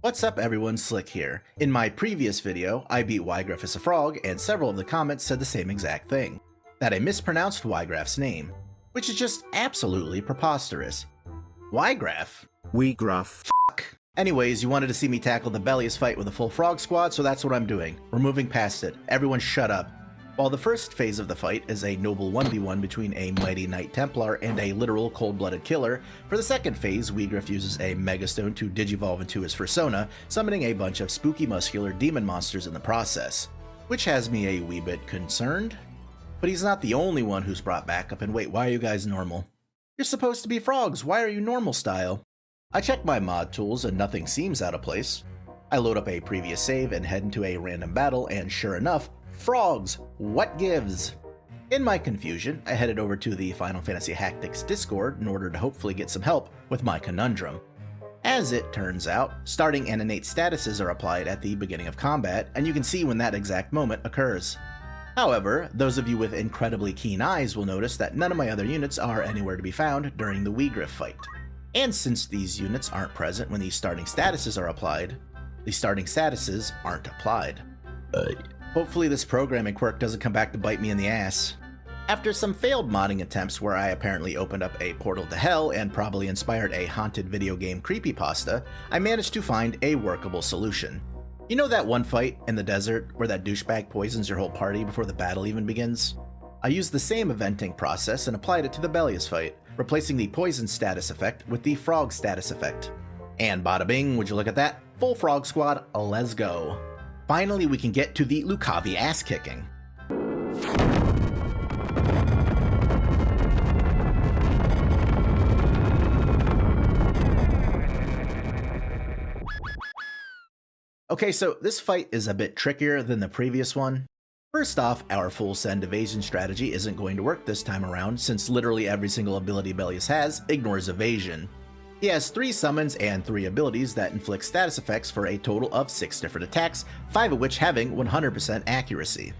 What's up everyone, Sliq here. In my previous video, I beat Weigraf as a frog, and several of the comments said the same exact thing. That I mispronounced Weigraf's name. Which is just absolutely preposterous. Weigraf? Weigraf. Fuck. Anyways, you wanted to see me tackle the Belias fight with a full frog squad, so that's what I'm doing. We're moving past it. Everyone shut up. While the first phase of the fight is a noble 1v1 between a mighty Knight Templar and a literal cold-blooded killer, for the second phase, Weigraf uses a Megastone to digivolve into his persona, summoning a bunch of spooky muscular demon monsters in the process. Which has me a wee bit concerned. But he's not the only one who's brought backup, and wait, why are you guys normal? You're supposed to be frogs, why are you normal style? I check my mod tools and nothing seems out of place. I load up a previous save and head into a random battle, and sure enough, frogs! What gives? In my confusion, I headed over to the Final Fantasy Tactics Discord in order to hopefully get some help with my conundrum. As it turns out, starting and innate statuses are applied at the beginning of combat, and you can see when that exact moment occurs. However, those of you with incredibly keen eyes will notice that none of my other units are anywhere to be found during the Weigraf fight. And since these units aren't present when these starting statuses are applied, the starting statuses aren't applied. Hopefully this programming quirk doesn't come back to bite me in the ass. After some failed modding attempts where I apparently opened up a portal to hell and probably inspired a haunted video game creepypasta, I managed to find a workable solution. You know that one fight in the desert where that douchebag poisons your whole party before the battle even begins? I used the same eventing process and applied it to the Belias fight, replacing the poison status effect with the frog status effect. And bada bing, would you look at that? Full frog squad, let's go. Finally, we can get to the Lucavi ass kicking. Okay, so this fight is a bit trickier than the previous one. First off, our full send evasion strategy isn't going to work this time around since literally every single ability Belias has ignores evasion. He has 3 summons and 3 abilities that inflict status effects for a total of 6 different attacks, 5 of which having 100% accuracy.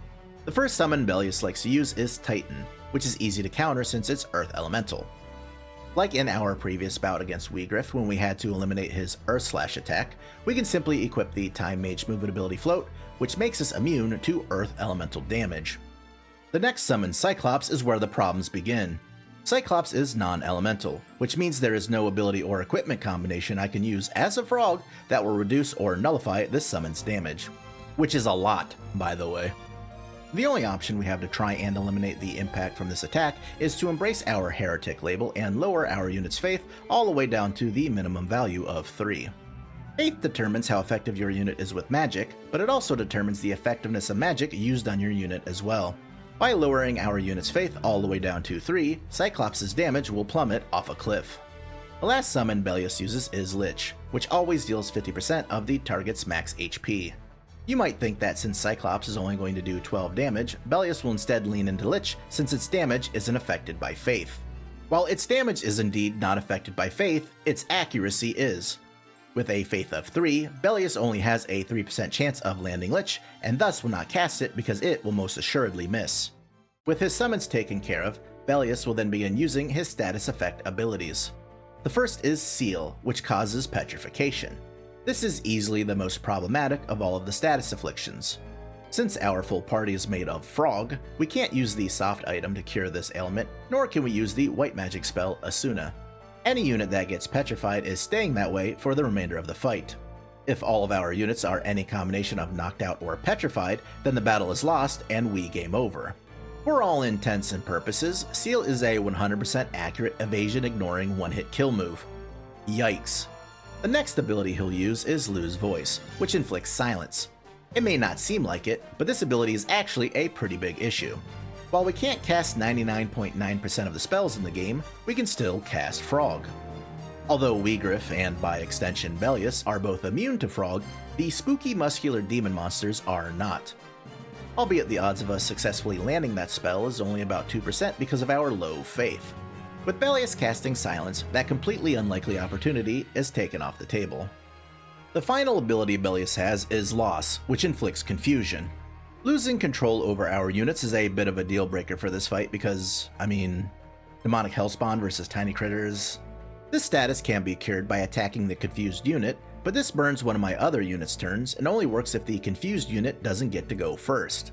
The first summon Belias likes to use is Titan, which is easy to counter since it's Earth Elemental. Like in our previous bout against Weigraf when we had to eliminate his Earth Slash attack, we can simply equip the Time Mage movement ability Float, which makes us immune to Earth Elemental damage. The next summon, Cyclops, is where the problems begin. Cyclops is non-elemental, which means there is no ability or equipment combination I can use as a frog that will reduce or nullify this summon's damage. Which is a lot, by the way. The only option we have to try and eliminate the impact from this attack is to embrace our heretic label and lower our unit's faith all the way down to the minimum value of 3. Faith determines how effective your unit is with magic, but it also determines the effectiveness of magic used on your unit as well. By lowering our unit's faith all the way down to 3, Cyclops' damage will plummet off a cliff. The last summon Belias uses is Lich, which always deals 50% of the target's max HP. You might think that since Cyclops is only going to do 12 damage, Belias will instead lean into Lich since its damage isn't affected by faith. While its damage is indeed not affected by faith, its accuracy is. With a faith of 3, Belias only has a 3% chance of landing Lich, and thus will not cast it because it will most assuredly miss. With his summons taken care of, Belias will then begin using his status effect abilities. The first is Seal, which causes petrification. This is easily the most problematic of all of the status afflictions. Since our full party is made of frog, we can't use the soft item to cure this ailment, nor can we use the white magic spell Asuna. Any unit that gets petrified is staying that way for the remainder of the fight. If all of our units are any combination of knocked out or petrified, then the battle is lost and we game over. For all intents and purposes, Seal is a 100% accurate evasion ignoring one-hit kill move. Yikes. The next ability he'll use is Lose Voice, which inflicts silence. It may not seem like it, but this ability is actually a pretty big issue. While we can't cast 99.9% of the spells in the game, we can still cast Frog. Although Weigraf and by extension Belias are both immune to Frog, the spooky muscular demon monsters are not. Albeit the odds of us successfully landing that spell is only about 2% because of our low faith. With Belias casting Silence, that completely unlikely opportunity is taken off the table. The final ability Belias has is Loss, which inflicts confusion. Losing control over our units is a bit of a deal breaker for this fight because, demonic hellspawn versus tiny critters. This status can be cured by attacking the confused unit, but this burns one of my other unit's turns and only works if the confused unit doesn't get to go first.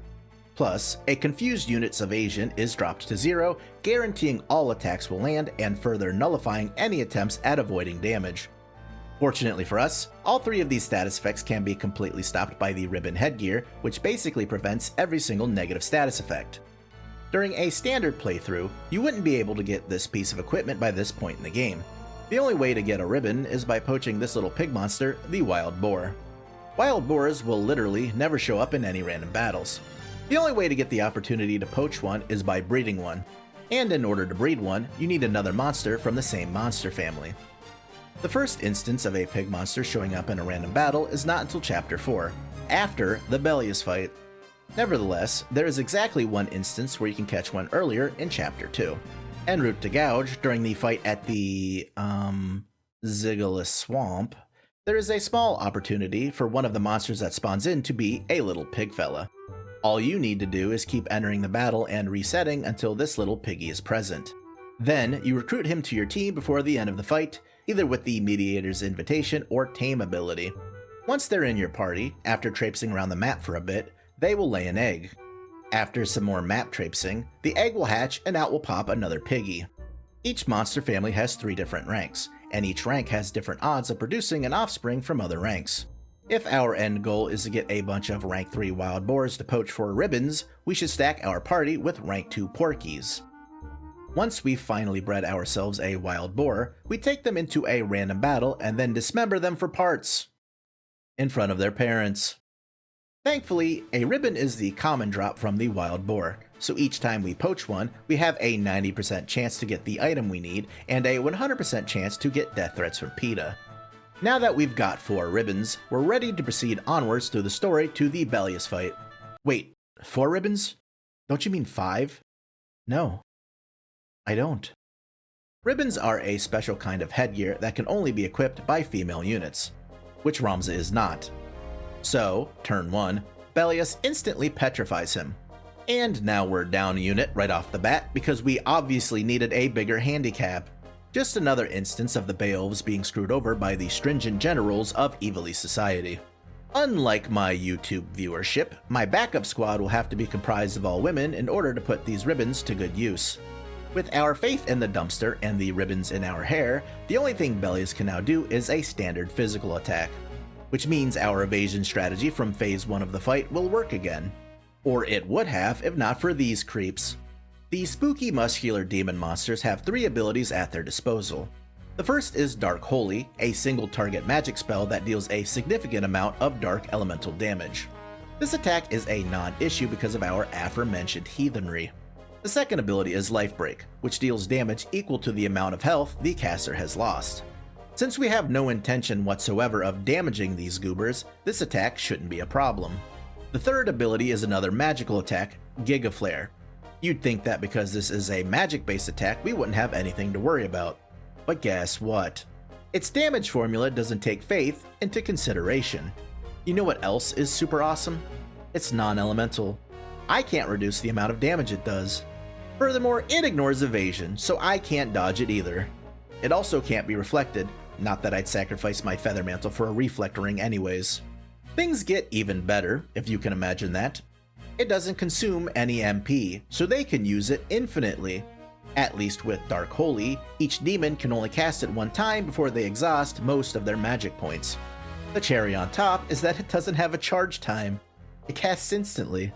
Plus, a confused unit's evasion is dropped to 0, guaranteeing all attacks will land and further nullifying any attempts at avoiding damage. Fortunately for us, all 3 of these status effects can be completely stopped by the ribbon headgear, which basically prevents every single negative status effect. During a standard playthrough, you wouldn't be able to get this piece of equipment by this point in the game. The only way to get a ribbon is by poaching this little pig monster, the wild boar. Wild boars will literally never show up in any random battles. The only way to get the opportunity to poach one is by breeding one, and in order to breed one, you need another monster from the same monster family. The first instance of a pig monster showing up in a random battle is not until Chapter 4, after the Belias fight. Nevertheless, there is exactly one instance where you can catch one earlier in Chapter 2. En route to Gouge, during the fight at the, GIGAS swamp, there is a small opportunity for one of the monsters that spawns in to be a little pig fella. All you need to do is keep entering the battle and resetting until this little piggy is present. Then, you recruit him to your team before the end of the fight, either with the Mediator's Invitation or Tame ability. Once they're in your party, after traipsing around the map for a bit, they will lay an egg. After some more map traipsing, the egg will hatch and out will pop another piggy. Each monster family has 3 different ranks, and each rank has different odds of producing an offspring from other ranks. If our end goal is to get a bunch of rank 3 wild boars to poach for ribbons, we should stack our party with rank 2 porkies. Once we've finally bred ourselves a wild boar, we take them into a random battle and then dismember them for parts in front of their parents. Thankfully, a ribbon is the common drop from the wild boar, so each time we poach one, we have a 90% chance to get the item we need and a 100% chance to get death threats from PETA. Now that we've got 4 ribbons, we're ready to proceed onwards through the story to the Belias fight. Wait, 4 ribbons? Don't you mean 5? No, I don't. Ribbons are a special kind of headgear that can only be equipped by female units, which Ramza is not. So, turn 1, Belias instantly petrifies him. And now we're down a unit right off the bat because we obviously needed a bigger handicap. Just another instance of the Beowulfs being screwed over by the stringent gender roles of Ivalice society. Unlike my YouTube viewership, my backup squad will have to be comprised of all women in order to put these ribbons to good use. With our faith in the dumpster and the ribbons in our hair, the only thing Belias can now do is a standard physical attack, which means our evasion strategy from phase 1 of the fight will work again. Or it would have if not for these creeps. The spooky muscular demon monsters have 3 abilities at their disposal. The first is Dark Holy, a single target magic spell that deals a significant amount of dark elemental damage. This attack is a non-issue because of our aforementioned heathenry. The second ability is Life Break, which deals damage equal to the amount of health the caster has lost. Since we have no intention whatsoever of damaging these goobers, this attack shouldn't be a problem. The third ability is another magical attack, Giga Flare. You'd think that because this is a magic-based attack, we wouldn't have anything to worry about. But guess what? Its damage formula doesn't take faith into consideration. You know what else is super awesome? It's non-elemental. I can't reduce the amount of damage it does. Furthermore, it ignores evasion, so I can't dodge it either. It also can't be reflected, not that I'd sacrifice my feather mantle for a reflect ring anyways. Things get even better, if you can imagine that. It doesn't consume any MP, so they can use it infinitely. At least with Dark Holy, each demon can only cast it one time before they exhaust most of their magic points. The cherry on top is that it doesn't have a charge time. It casts instantly.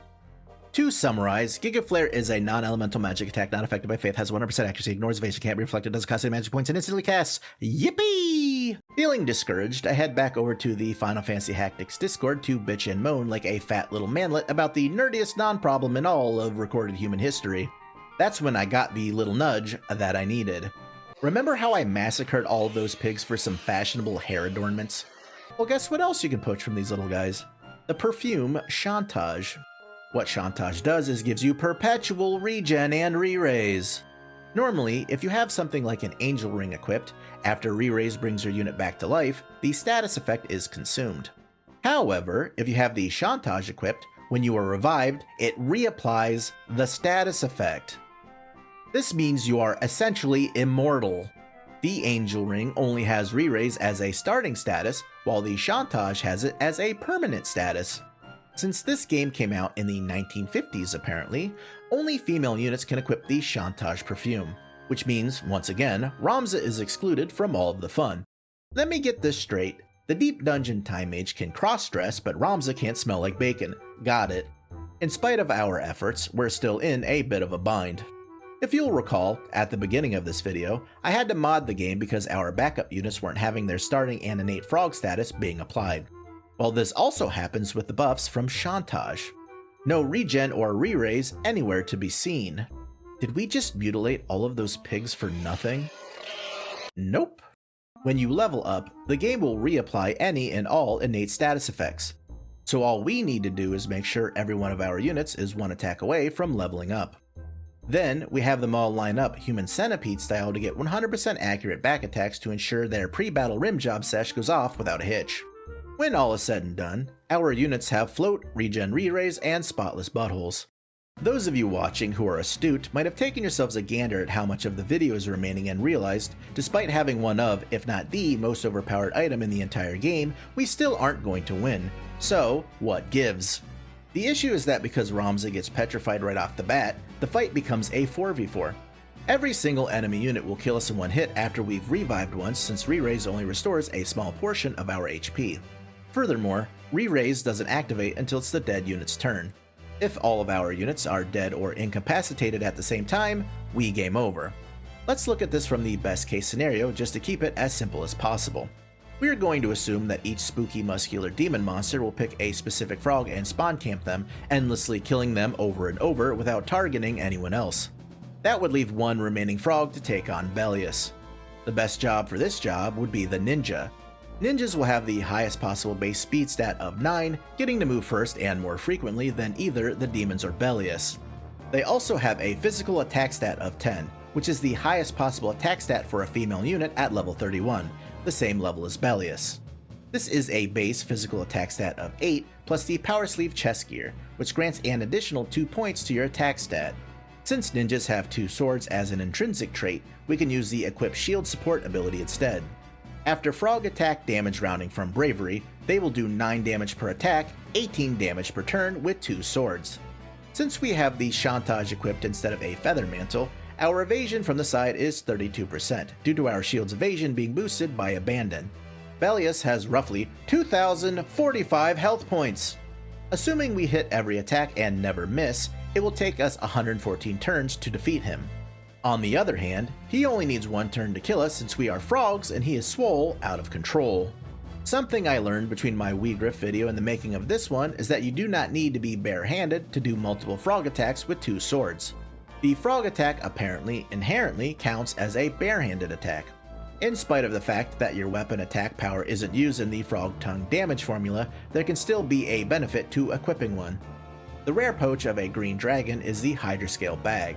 To summarize, Giga Flare is a non-elemental magic attack not affected by faith, has 100% accuracy, ignores evasion, can't be reflected, doesn't cost any magic points, and instantly casts. Yippee! Feeling discouraged, I head back over to the Final Fantasy Tactics Discord to bitch and moan like a fat little manlet about the nerdiest non-problem in all of recorded human history. That's when I got the little nudge that I needed. Remember how I massacred all of those pigs for some fashionable hair adornments? Well, guess what else you can poach from these little guys? The perfume Chantage. What Chantage does is gives you perpetual regen and re-raise. Normally, if you have something like an angel ring equipped, after re-raise brings your unit back to life, the status effect is consumed. However, if you have the Chantage equipped, when you are revived, it reapplies the status effect. This means you are essentially immortal. The Angel Ring only has re-raise as a starting status, while the Chantage has it as a permanent status. Since this game came out in the 1950s apparently, only female units can equip the Chantage perfume, which means, once again, Ramza is excluded from all of the fun. Let me get this straight, the Deep Dungeon Time Mage can cross-dress, but Ramza can't smell like bacon. Got it. In spite of our efforts, we're still in a bit of a bind. If you'll recall, at the beginning of this video, I had to mod the game because our backup units weren't having their starting and innate frog status being applied. Well, this also happens with the buffs from Chantage. No regen or re-raise anywhere to be seen. Did we just mutilate all of those pigs for nothing? Nope. When you level up, the game will reapply any and all innate status effects. So all we need to do is make sure every one of our units is one attack away from leveling up. Then, we have them all line up human centipede style to get 100% accurate back attacks to ensure their pre-battle rim job sesh goes off without a hitch. When all is said and done, our units have float, regen re-raise, and spotless buttholes. Those of you watching who are astute might have taken yourselves a gander at how much of the video is remaining and realized, despite having one of, if not the, most overpowered item in the entire game, we still aren't going to win. So, what gives? The issue is that because Ramza gets petrified right off the bat, the fight becomes a 4v4. Every single enemy unit will kill us in one hit after we've revived once, since re-raise only restores a small portion of our HP. Furthermore, re-raise doesn't activate until it's the dead unit's turn. If all of our units are dead or incapacitated at the same time, we game over. Let's look at this from the best case scenario just to keep it as simple as possible. We are going to assume that each spooky muscular demon monster will pick a specific frog and spawn camp them, endlessly killing them over and over without targeting anyone else. That would leave one remaining frog to take on Belias. The best job for this job would be the ninja. Ninjas will have the highest possible base speed stat of 9, getting to move first and more frequently than either the demons or Belias. They also have a physical attack stat of 10, which is the highest possible attack stat for a female unit at level 31, the same level as Belias. This is a base physical attack stat of 8 plus the power sleeve chest gear, which grants an additional 2 points to your attack stat. Since ninjas have 2 swords as an intrinsic trait, we can use the equip shield support ability instead. After frog attack damage rounding from bravery, they will do 9 damage per attack, 18 damage per turn with 2 swords. Since we have the Chantage equipped instead of a feather mantle, our evasion from the side is 32%, due to our shield's evasion being boosted by Abandon. Belias has roughly 2,045 health points. Assuming we hit every attack and never miss, it will take us 114 turns to defeat him. On the other hand, he only needs 1 turn to kill us since we are frogs and he is swole out of control. Something I learned between my Weigraf video and the making of this one is that you do not need to be barehanded to do multiple frog attacks with 2 swords. The frog attack apparently inherently counts as a barehanded attack, in spite of the fact that your weapon attack power isn't used in the frog tongue damage formula. There can still be a benefit to equipping one. The rare poach of a green dragon is the Hydrascale bag.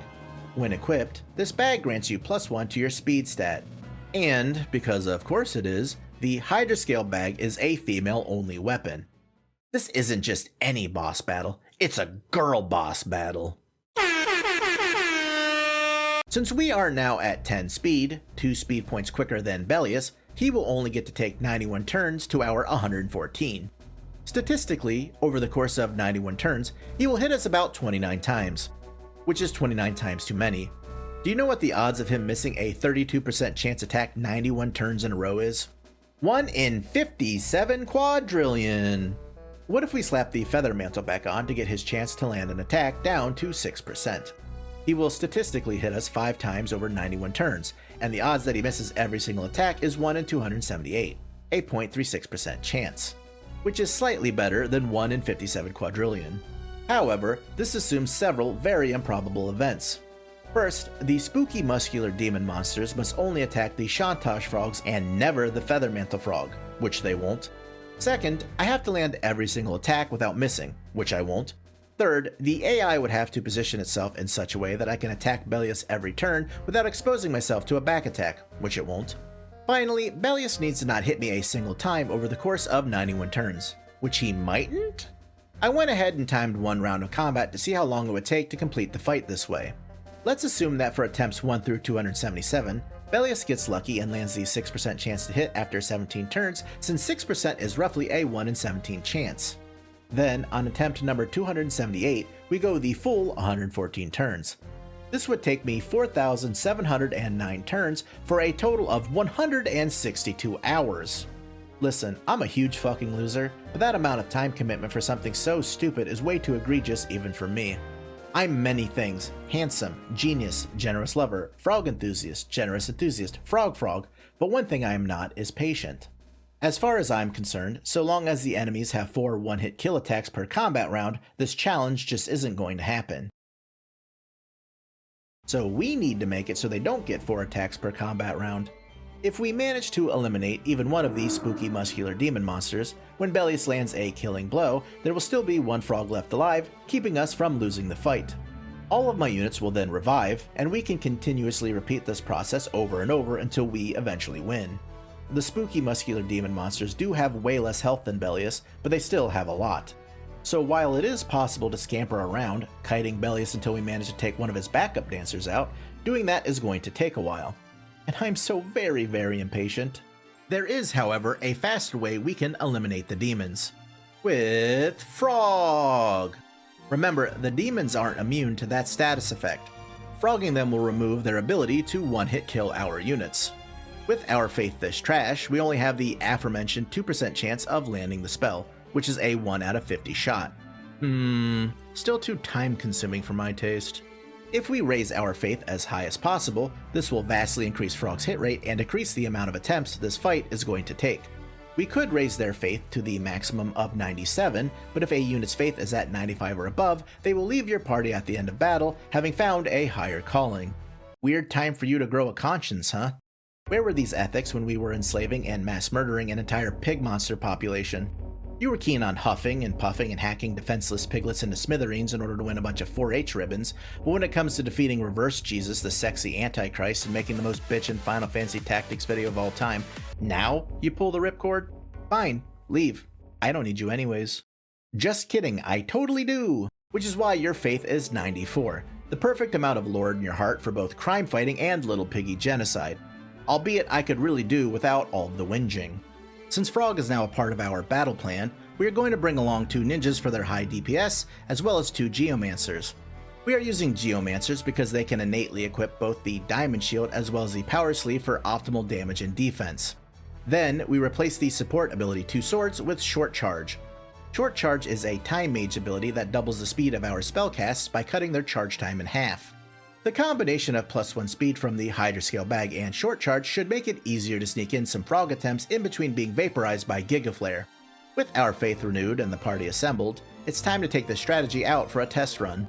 When equipped, this bag grants you +1 to your speed stat. And, because of course it is, the Hydrascale bag is a female-only weapon. This isn't just any boss battle, it's a girl boss battle. Since we are now at 10 speed, 2 speed points quicker than Belias, he will only get to take 91 turns to our 114. Statistically, over the course of 91 turns, he will hit us about 29 times, which is 29 times too many. Do you know what the odds of him missing a 32% chance attack 91 turns in a row is? 1 in 57 quadrillion. What if we slap the feather mantle back on to get his chance to land an attack down to 6%? He will statistically hit us 5 times over 91 turns, and the odds that he misses every single attack is 1 in 278, a 0.36% chance, which is slightly better than 1 in 57 quadrillion. However, this assumes several very improbable events. First, the spooky muscular demon monsters must only attack the Chantage frogs and never the feather mantle frog, which they won't. Second, I have to land every single attack without missing, which I won't. Third, the AI would have to position itself in such a way that I can attack Belias every turn without exposing myself to a back attack, which it won't. Finally, Belias needs to not hit me a single time over the course of 91 turns, which he mightn't? I went ahead and timed 1 round of combat to see how long it would take to complete the fight this way. Let's assume that for attempts 1 through 277, Belias gets lucky and lands the 6% chance to hit after 17 turns, since 6% is roughly a 1 in 17 chance. Then, on attempt number 278, we go the full 114 turns. This would take me 4,709 turns for a total of 162 hours. Listen, I'm a huge fucking loser, but that amount of time commitment for something so stupid is way too egregious even for me. I'm many things: handsome, genius, generous lover, frog enthusiast, generous enthusiast, frog, but one thing I am not is patient. As far as I'm concerned, so long as the enemies have 4 one-hit kill attacks per combat round, this challenge just isn't going to happen. So we need to make it so they don't get 4 attacks per combat round. If we manage to eliminate even one of these spooky muscular demon monsters, when Belias lands a killing blow, there will still be 1 frog left alive, keeping us from losing the fight. All of my units will then revive, and we can continuously repeat this process over and over until we eventually win. The spooky muscular demon monsters do have way less health than Belias, but they still have a lot. So while it is possible to scamper around, kiting Belias until we manage to take one of his backup dancers out, doing that is going to take a while. And I'm so very impatient. There is, however, a faster way we can eliminate the demons. With Frog! Remember, the demons aren't immune to that status effect. Frogging them will remove their ability to one-hit kill our units. With our Faith This Trash, we only have the aforementioned 2% chance of landing the spell, which is a 1 out of 50 shot. Still too time-consuming for my taste. If we raise our faith as high as possible, this will vastly increase Frog's hit rate and decrease the amount of attempts this fight is going to take. We could raise their faith to the maximum of 97, but if a unit's faith is at 95 or above, they will leave your party at the end of battle, having found a higher calling. Weird time for you to grow a conscience, huh? Where were these ethics when we were enslaving and mass murdering an entire pig monster population? You were keen on huffing and puffing and hacking defenseless piglets into smithereens in order to win a bunch of 4-H ribbons, but when it comes to defeating Reverse Jesus, the sexy Antichrist, and making the most bitchin' Final Fantasy Tactics video of all time, now you pull the ripcord? Fine, leave. I don't need you anyways. Just kidding, I totally do! Which is why your faith is 94, the perfect amount of lore in your heart for both crime fighting and little piggy genocide. Albeit I could really do without all the whinging. Since Frog is now a part of our battle plan, we are going to bring along 2 ninjas for their high DPS, as well as 2 Geomancers. We are using Geomancers because they can innately equip both the Diamond Shield as well as the Power Sleeve for optimal damage and defense. Then, we replace the support ability 2 Swords with Short Charge. Short Charge is a Time Mage ability that doubles the speed of our spellcasts by cutting their charge time in half. The combination of +1 speed from the Hydrascale Bag and Short Charge should make it easier to sneak in some frog attempts in between being vaporized by Gigaflare. With our faith renewed and the party assembled, it's time to take this strategy out for a test run.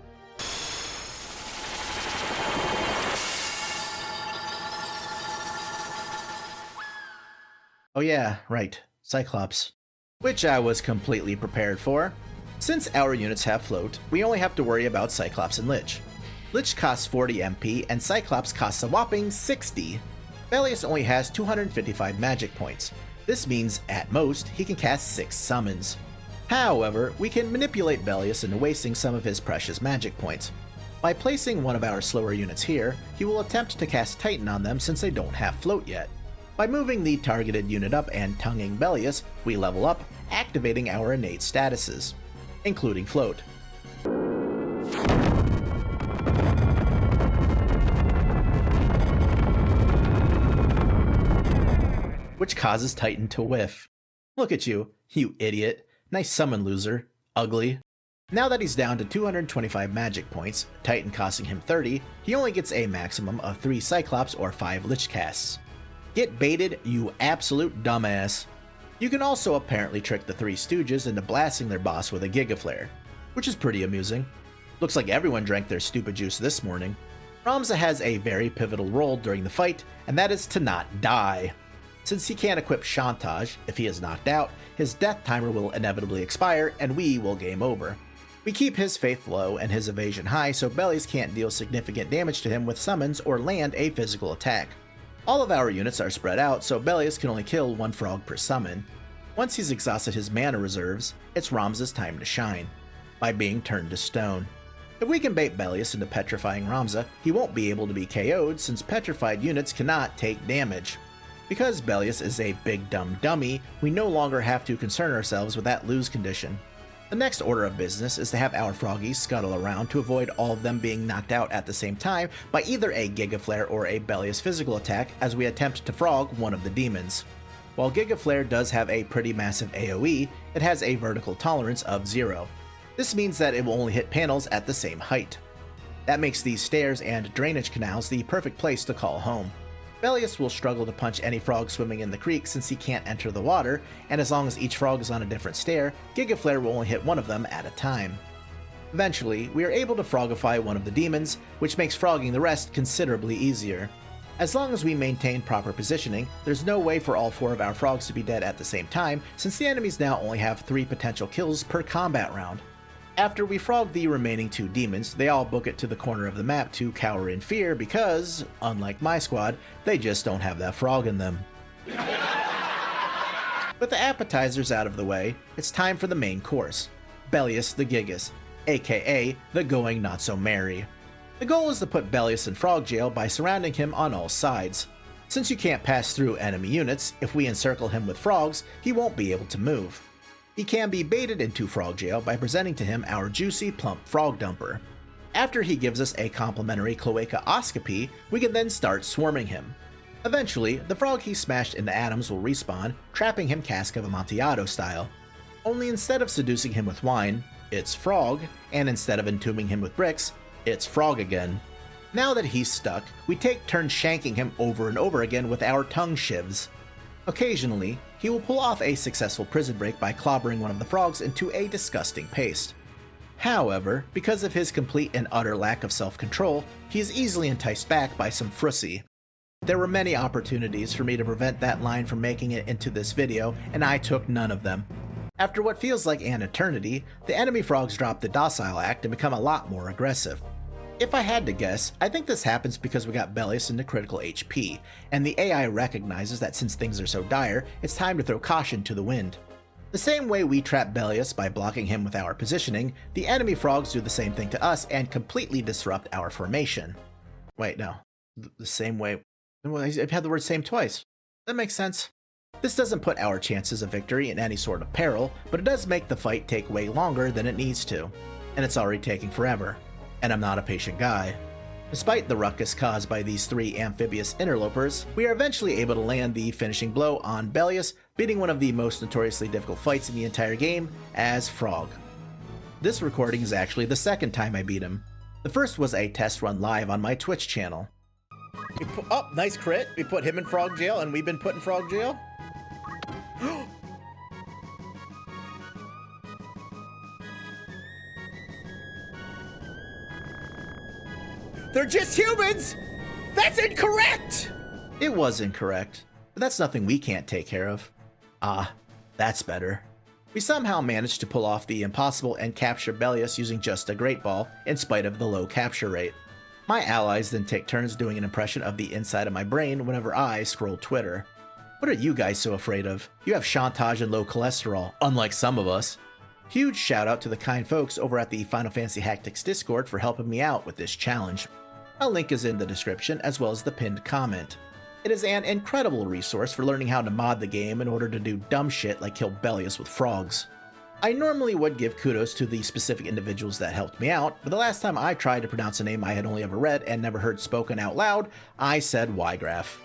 Oh yeah, right, Cyclops. Which I was completely prepared for. Since our units have float, we only have to worry about Cyclops and Lich. Lich costs 40 MP, and Cyclops costs a whopping 60. Belias only has 255 magic points. This means, at most, he can cast 6 summons. However, we can manipulate Belias into wasting some of his precious magic points. By placing one of our slower units here, he will attempt to cast Titan on them since they don't have float yet. By moving the targeted unit up and tonguing Belias, we level up, activating our innate statuses, including float. Which causes Titan to whiff. Look at you, you idiot. Nice summon, loser. Ugly. Now that he's down to 225 magic points, Titan costing him 30, he only gets a maximum of 3 Cyclops or 5 Lich casts. Get baited, you absolute dumbass. You can also apparently trick the 3 Stooges into blasting their boss with a Gigaflare, which is pretty amusing. Looks like everyone drank their stupid juice this morning. Ramza has a very pivotal role during the fight, and that is to not die. Since he can't equip Chantage, if he is knocked out, his death timer will inevitably expire and we will game over. We keep his faith low and his evasion high so Belias can't deal significant damage to him with summons or land a physical attack. All of our units are spread out so Belias can only kill 1 frog per summon. Once he's exhausted his mana reserves, it's Ramza's time to shine, by being turned to stone. If we can bait Belias into petrifying Ramza, he won't be able to be KO'd since petrified units cannot take damage. Because Belias is a big dumb dummy, we no longer have to concern ourselves with that lose condition. The next order of business is to have our froggies scuttle around to avoid all of them being knocked out at the same time by either a Giga Flare or a Belias physical attack as we attempt to frog one of the demons. While Giga Flare does have a pretty massive AoE, it has a vertical tolerance of 0. This means that it will only hit panels at the same height. That makes these stairs and drainage canals the perfect place to call home. Belias will struggle to punch any frog swimming in the creek since he can't enter the water, and as long as each frog is on a different stair, Giga Flare will only hit one of them at a time. Eventually, we are able to frogify one of the demons, which makes frogging the rest considerably easier. As long as we maintain proper positioning, there's no way for all 4 of our frogs to be dead at the same time, since the enemies now only have 3 potential kills per combat round. After we frog the remaining 2 demons, they all book it to the corner of the map to cower in fear because, unlike my squad, they just don't have that frog in them. With the appetizers out of the way, it's time for the main course, Belias the Gigas, aka the Going Not So Merry. The goal is to put Belias in frog jail by surrounding him on all sides. Since you can't pass through enemy units, if we encircle him with frogs, he won't be able to move. He can be baited into frog jail by presenting to him our juicy, plump frog dumper. After he gives us a complimentary cloacaoscopy, we can then start swarming him. Eventually, the frog he smashed into atoms will respawn, trapping him Cask of Amontillado style. Only instead of seducing him with wine, it's frog, and instead of entombing him with bricks, it's frog again. Now that he's stuck, we take turns shanking him over and over again with our tongue shivs. Occasionally, he will pull off a successful prison break by clobbering one of the frogs into a disgusting paste. However, because of his complete and utter lack of self-control, he is easily enticed back by some frussy. There were many opportunities for me to prevent that line from making it into this video, and I took none of them. After what feels like an eternity, the enemy frogs drop the docile act and become a lot more aggressive. If I had to guess, I think this happens because we got Belias into critical HP, and the AI recognizes that since things are so dire, it's time to throw caution to the wind. The same way we trap Belias by blocking him with our positioning, the enemy frogs do the same thing to us and completely disrupt our formation. Wait, no. The same way... Well, I've had the word same twice. That makes sense. This doesn't put our chances of victory in any sort of peril, but it does make the fight take way longer than it needs to. And it's already taking forever. And I'm not a patient guy. Despite the ruckus caused by these 3 amphibious interlopers, we are eventually able to land the finishing blow on Belias, beating one of the most notoriously difficult fights in the entire game as Frog. This recording is actually the 2nd time I beat him. The first was a test run live on my Twitch channel. Oh, nice crit. We put him in frog jail and we've been put in frog jail. They're just humans! That's incorrect! It was incorrect, but that's nothing we can't take care of. Ah, that's better. We somehow managed to pull off the impossible and capture Belias using just a Great Ball, in spite of the low capture rate. My allies then take turns doing an impression of the inside of my brain whenever I scroll Twitter. What are you guys so afraid of? You have Chantage and low cholesterol, unlike some of us. Huge shout out to the kind folks over at the Final Fantasy Tactics Discord for helping me out with this challenge. A link is in the description as well as the pinned comment. It is an incredible resource for learning how to mod the game in order to do dumb shit like kill Belias with frogs. I normally would give kudos to the specific individuals that helped me out, but the last time I tried to pronounce a name I had only ever read and never heard spoken out loud, I said Weigraf.